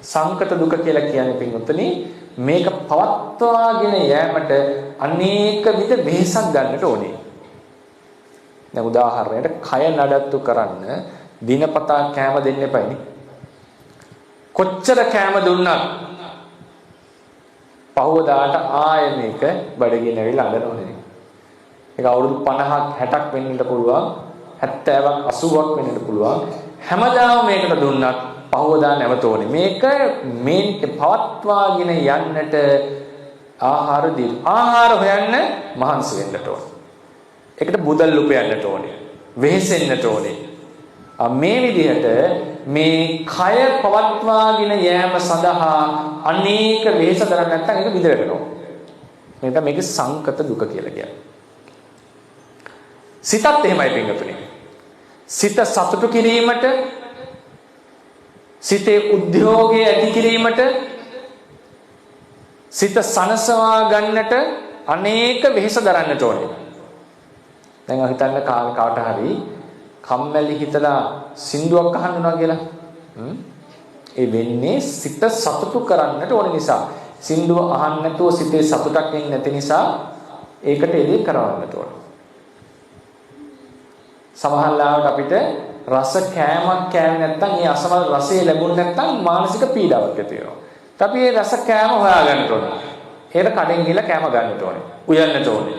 සංකත දුක කියලා කියන්නේ පින්වත්නි මේක පවත්වාගෙන යෑමට අනේක විද වෙහසක් ගන්නට ඕනේ. දැන් උදාහරණයට කය නඩත්තු කරන්න දිනපතා කෑම දෙන්න එපායිනේ. කොච්චර කෑම දුන්නත් පහවදාට ආයෙ මේක බඩගින්න ඇවිල්ලා අඬනවනේ. ඒක අවුරුදු 50ක් 60ක් වෙන්නට පුළුවන් 70ක් 80ක් වෙන්නට පුළුවන්. හැමදාම මේකට දුන්නත් පහවදා නැවත ඕනේ. මේක මේ පවත්වාගෙන යන්නට ආහාර දෙන්න. ආහාර හොයන්න මහන්සි වෙන්නට ඕනේ. ඒකට බුදල් උපයන්නට ඕනේ. වෙහෙසෙන්නට ඕනේ. මේ විදිහට මේ කය පවත්වාගෙන යෑම සඳහා අනේක වෙහෙස කරන්නේ නැත්නම් ඒක විඳවනවා. මේක සංකත දුක කියලා කියන්නේ. සිතත් එහෙමයි පින්වතුනි. සිත සතුටු කිරීමට සිතේ උද්‍යෝගය ඇති කිරීමට සිත සනසවා ගන්නට අනේක වෙහෙස දරන්නට ඕනේ. දැන් හිතන්න කාට හරි කම්මැලි හිතලා සින්දුවක් අහන්නවා කියලා. ඒ වෙන්නේ සිත සතුටු කරන්නට ඕන නිසා. සින්දුව අහන්න නැතුව සිතේ සතුටක් එන්නේ නැති නිසා ඒකට එදී කරවන්නට ඕන. සමහරවිට අපිට රස කෑමක් කෑවේ නැත්නම් ඒ අසවල් රසය ලැබුණ නැත්නම් මානසික පීඩාවක් ඇති වෙනවා. අපි ඒ රස කෑම හොයාගන්නට ඕනේ. ඒකට කඩෙන් ගිහලා කෑම ගන්නට ඕනේ. උයන්නට ඕනේ.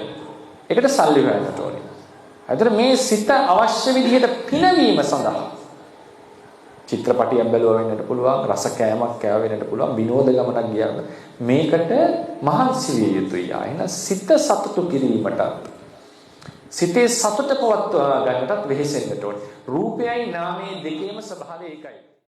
ඒකට සල්ලි හොයන්නට ඕනේ. අතන මේ සිත අවශ්‍ය විදිහට පිනවීම සඳහා චිත්‍රපටියක් බැලුවා වෙන්නට පුළුවන්, රස කෑමක් කෑවා වෙන්නට පුළුවන්, විනෝද ගමනක් ගියා. මේකට මහන්සි විය යුතුයි. ආයෙන සිත සතුටු කිරීමට සිතේ සතුට පවත්වා ගන්නටත් වෙහෙසෙන්නට ඕනේ. රූපයයි නාමයේ දෙකේම ස්වභාවය ඒකයි.